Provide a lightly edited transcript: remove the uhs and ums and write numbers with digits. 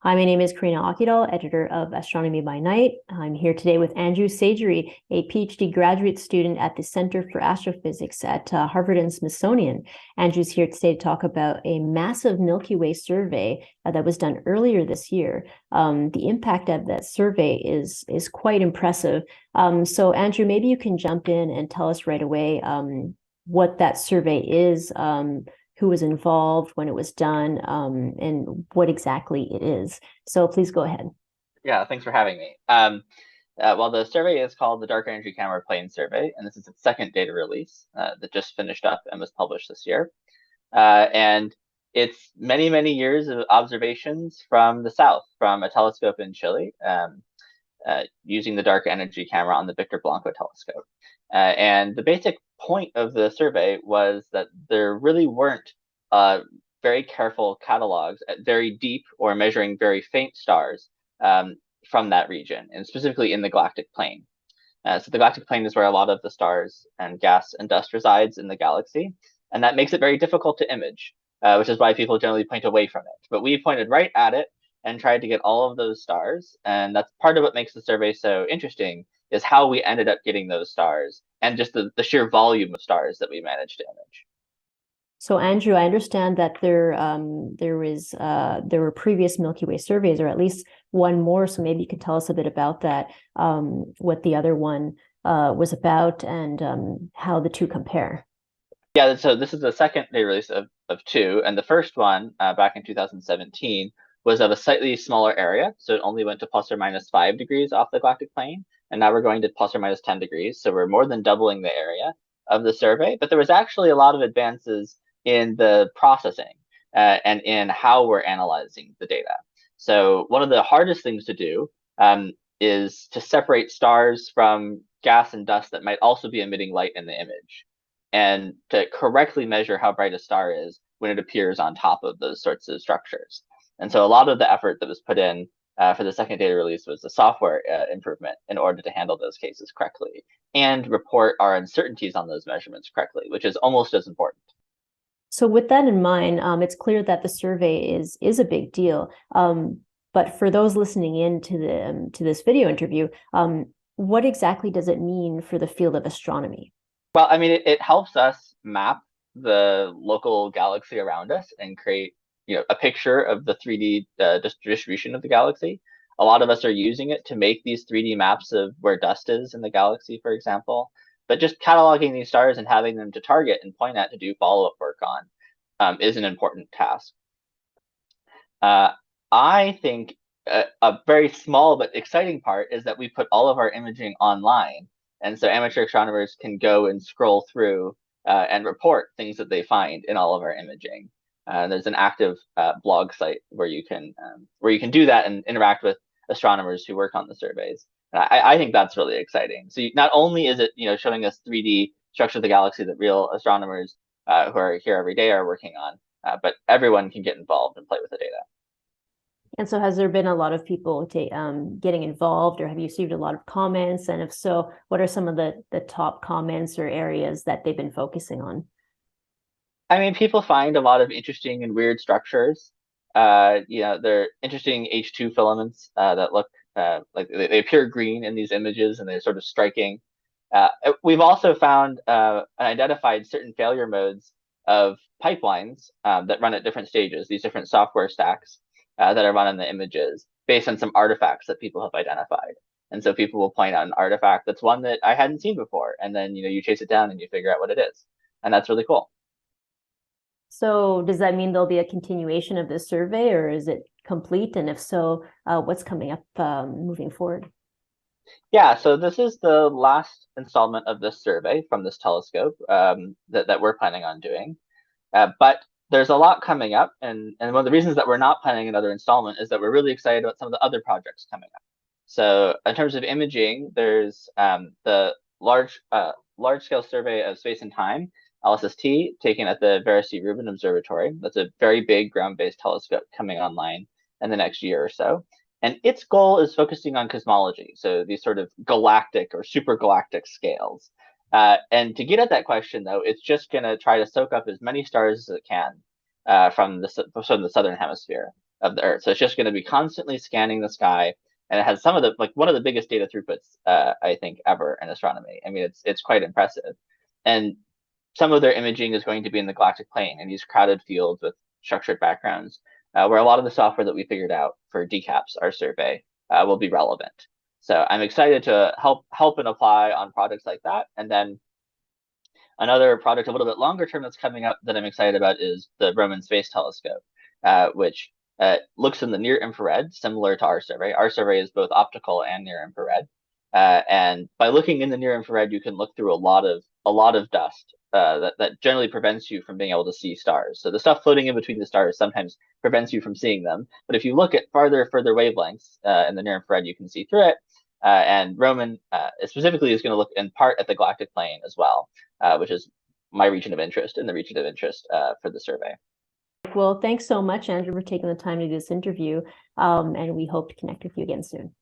Hi, my name is Carina Ockedahl, editor of Astronomy by Night. I'm here today with Andrew Saydjari, a Ph.D. graduate student at the Center for Astrophysics at Harvard and Smithsonian. Andrew's here today to talk about a massive Milky Way survey that was done earlier this year. The impact of that survey is quite impressive. So Andrew, maybe you can jump in and tell us right away what that survey is, who was involved, when it was done, and what exactly it is. So please go ahead. Yeah, thanks for having me. Well, the survey is called the Dark Energy Camera Plane Survey, and this is its second data release that just finished up and was published this year. And it's many, many years of observations from the south, from a telescope in Chile, using the dark energy camera on the Victor Blanco telescope. And the basic point of the survey was that there really weren't very careful catalogs at very deep or measuring very faint stars from that region, and specifically in the galactic plane. So the galactic plane is where a lot of the stars and gas and dust resides in the galaxy, and that makes it very difficult to image, which is why people generally point away from it. But we pointed right at it and tried to get all of those stars, and that's part of what makes the survey so interesting, is how we ended up getting those stars and just the sheer volume of stars that we managed to image. So Andrew, I understand that there were previous Milky Way surveys, or at least one more. So maybe you could tell us a bit about that, what the other one was about, and how the two compare. Yeah, so this is the second day release of two, and the first one back in 2017 was of a slightly smaller area, so it only went to plus or minus 5 degrees off the galactic plane, and now we're going to plus or minus 10 degrees, so we're more than doubling the area of the survey. But there was actually a lot of advances in the processing and in how we're analyzing the data. So one of the hardest things to do is to separate stars from gas and dust that might also be emitting light in the image, and to correctly measure how bright a star is when it appears on top of those sorts of structures. And so a lot of the effort that was put in for the second data release was the software improvement in order to handle those cases correctly and report our uncertainties on those measurements correctly, which is almost as important. So with that in mind, it's clear that the survey is a big deal. But for those listening in to this video interview, what exactly does it mean for the field of astronomy? Well, I mean, it helps us map the local galaxy around us and create, a picture of the 3D distribution of the galaxy. A lot of us are using it to make these 3D maps of where dust is in the galaxy, for example. But just cataloging these stars and having them to target and point at to do follow-up work on is an important task. I think a very small but exciting part is that we put all of our imaging online. And so amateur astronomers can go and scroll through and report things that they find in all of our imaging. There's an active blog site where you can do that and interact with astronomers who work on the surveys. I think that's really exciting. So not only is it showing us 3D structure of the galaxy that real astronomers who are here every day are working on, but everyone can get involved and play with the data. And so has there been a lot of people getting involved, or have you received a lot of comments? And if so, what are some of the top comments or areas that they've been focusing on? I mean, people find a lot of interesting and weird structures. They're interesting H2 filaments that look like they appear green in these images, and they're sort of striking. We've also found and identified certain failure modes of pipelines that run at different stages, these different software stacks that are run in the images based on some artifacts that people have identified. And so people will point out an artifact that's one that I hadn't seen before, and then you chase it down and you figure out what it is, and that's really cool. So does that mean there'll be a continuation of this survey, or is it complete? And if so, what's coming up moving forward? Yeah, so this is the last installment of this survey from this telescope that we're planning on doing. But there's a lot coming up, and one of the reasons that we're not planning another installment is that we're really excited about some of the other projects coming up. So in terms of imaging, there's the large scale survey of space and time, LSST, taken at the Vera C. Rubin Observatory. That's a very big ground-based telescope coming online in the next year or so. And its goal is focusing on cosmology, so these sort of galactic or supergalactic scales. And to get at that question, though, it's just going to try to soak up as many stars as it can from the southern hemisphere of the Earth. So it's just going to be constantly scanning the sky, and it has some of the one of the biggest data throughputs I think ever in astronomy. I mean, it's quite impressive, and some of their imaging is going to be in the galactic plane in these crowded fields with structured backgrounds, where a lot of the software that we figured out for DCAPS, our survey, will be relevant. So I'm excited to help and apply on projects like that. And then another project a little bit longer term that's coming up that I'm excited about is the Roman Space Telescope, which looks in the near infrared, similar to our survey. Our survey is both optical and near infrared. And by looking in the near infrared, you can look through a lot of dust that generally prevents you from being able to see stars. So the stuff floating in between the stars sometimes prevents you from seeing them. But if you look at further wavelengths in the near infrared, you can see through it. And Roman specifically is going to look in part at the galactic plane as well, which is my region of interest and the region of interest for the survey. Well, thanks so much, Andrew, for taking the time to do this interview. And we hope to connect with you again soon.